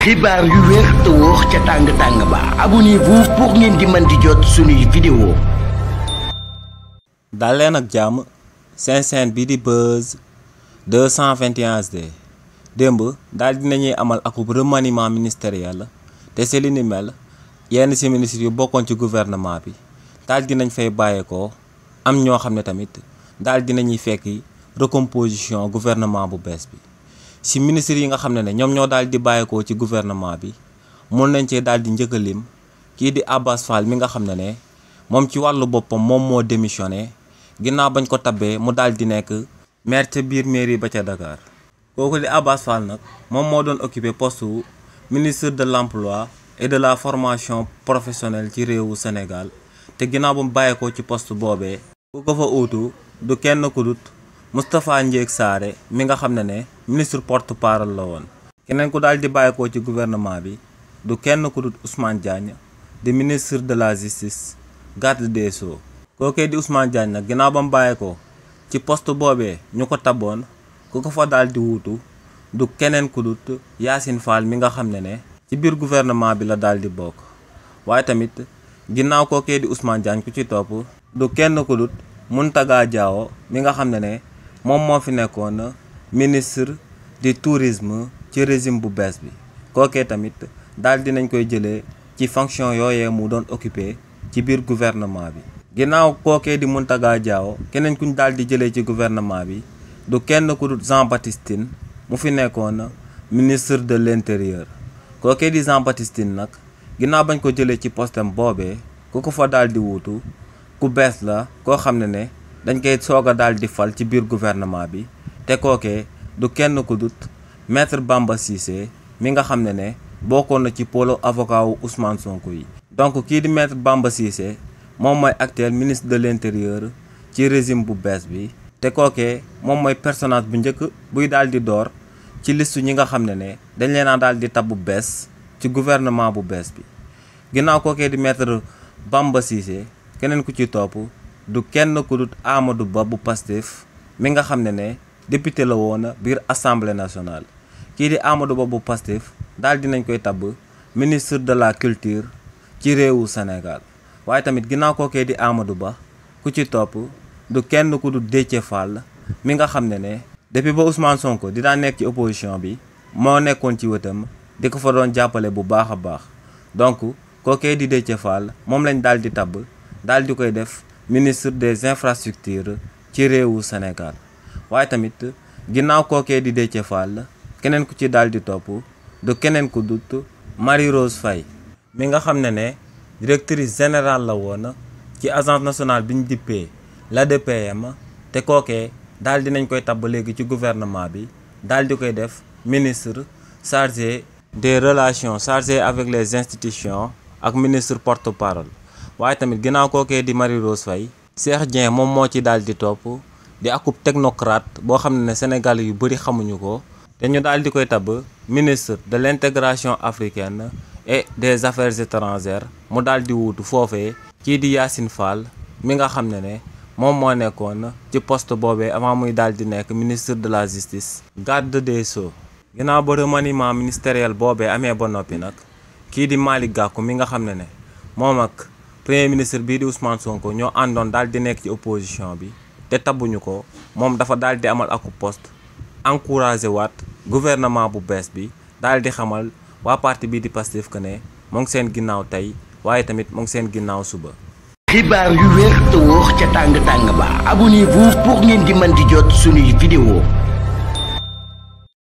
xibaar yu wér te wóor ca tàng ba abonnez-vous pour ngeen di mën di jot suñuy vidéo. daal leen ak jàmm seen chaîne bi di Buzz 221 HD démb daal dinañuy amal akub remaniement ministériel te si li ni mel yenn si ministres yu bokkoon ci gouvernement bi daal dinañ fay bàyyeekoo am ñoo xam ne tamit daal dinañuy fekki recomposition gouvernement bu bees bi. ci ministres yi nga xam ne ñoom ñoo daal di bàyyeekoo ci gouvernement bi mun nañ cee daal di njëkk a lim kii di Abass Fall mi nga xam ne moom ci wàllu boppam moom moo démissionné ginnaaw bañ ko tabbee mu daal di nekk maire ca biir mairie ba ca Dakar. kooku di Abass Fall nag moom moo doon occupé poste ministre de l'emploi et de la formation professionnelle ci réewu Sénégal te ginnaaw ba mu bàyyeekoo ci poste boobee ku ko fa uutu du kenn ku dut Moustapha Ndiégue Sarré mi nga xam ne ministre porte-parole la woon. keneen ku daal di bàyyeekoo ci gouvernement bi du kenn ku dut Ousmane Diagne di ministre de la justice garde des sceaux. kookee di Ousmane Diagne nag ginnaaw ba mu bàyyeekoo ci poste boobee ñu ko taboon ku ko fa daal di wuutu du keneen ku dut Yacine Fall mi nga xam ne ci biir gouvernement bi la daal di bokk. waaye tamit ginnaaw kookee di Ousmane Diagne ku ci topp du kenn ku dut Mountaga Diawo mi nga xam ne moom moo fi nekkoon ministre du tourisme ci régime bu bees bi. kookee tamit daal dinañ koy jëlee ci fonction yooyee mu doon occupé ci biir gouvernement bi. ginnaaw kookee di Mountaga Diawo keneen kuñ daal di jëlee ci gouvernement bi du kenn ku dut Jean Baptiste Tine mu fi nekkoon ministre de l'intérieur. kookee di Jean Baptiste Tine nag ginnaaw bañ ko jëlee ci postem boobee ku ko fa daal di wuutu ku bees la koo xam ne dañ koy soog a daal di fal ci biir gouvernement bi te kookee du kenn ku dut maître Bamba Cissé mi nga xam ne bokkoon na ci pôle avocat wu Ousmane Sonko yi. donc kii di maître Bamba Cissé moom mooy actuel ministre de l'intérieur ci régime bu bees bi te kookee moom mooy personnage bu njëkk buy daal di door ci listu ñi nga xam ne dañ leen a daal di tab bu bees ci gouvernement bu bees bi. ginnaaw kookee di maître Bamba Cissé keneen ku ci topp du kenn ku dut Amadou Ba bu Pastef mi nga xam ne député la woon biir assemblée nationale. kii di Amadou Ba bu Pastef daal dinañ koy tabb ministre de la culture ci réewu Sénégal. waaye tamit ginnaaw kookee di Amadou Ba ku ci topp du kenn ku dut Déthié Fall mi nga xam ne depuis ba Ousmane Sonko di daan nekk ci opposition bi moo nekkoon ci wetam di ko fa doon jàppale bu baax a baax. donc kookee di Déthié Fall moom lañ daal di tabb daal di koy def ministre des infrastructures ci réewu Sénégal. waaye tamit ginnaaw kookee di Déthié Fall keneen ku ci daal di topp du keneen ku dut Marie Rose Faye mi nga xam ne directrice générale la woon ci agence nationale bi ñu dippee l'ADPM te kookee daal dinañ koy tabb léegi ci gouvernement bi daal di koy def ministre chargé des relations chargé avec les institutions ak ministre porte-parole. waaye tamit ginnaaw kookee di Marie Rose Faye Cheikh Dieng moom moo ci daal di topp di akub technocrate boo xam ne Sénégal yu bëri xamuñu ko te ñu daal di koy tabb ministre de l'intégration africaine et des affaires étrangères mu daal di wuutu foofee kii di Yacine Fall mi nga xam ne moom moo nekkoon ci poste boobee avant muy daal di nekk ministre de la justice garde des sceaux. ginnaaw ba remaniement ministériel boobee amee ba noppi nag kii di Malick Gakou mi nga xam ne moom ak premier ministre bii di Ousmane Sonko ñoo àndoon daal di nekk ci opposition bi te tabbuñu ko moom dafa daal di amal aku poste encouragé waat gouvernement bu bees bi daal di xamal waa parti bii di Pastef que ne moo ngi seen ginnaaw tey waaye tamit moo ngi seen ginnaaw suba. xibaar yu wér te wóor ca tàng ba abonnez-vous pour ngeen di mën di jot suñuy vidéo.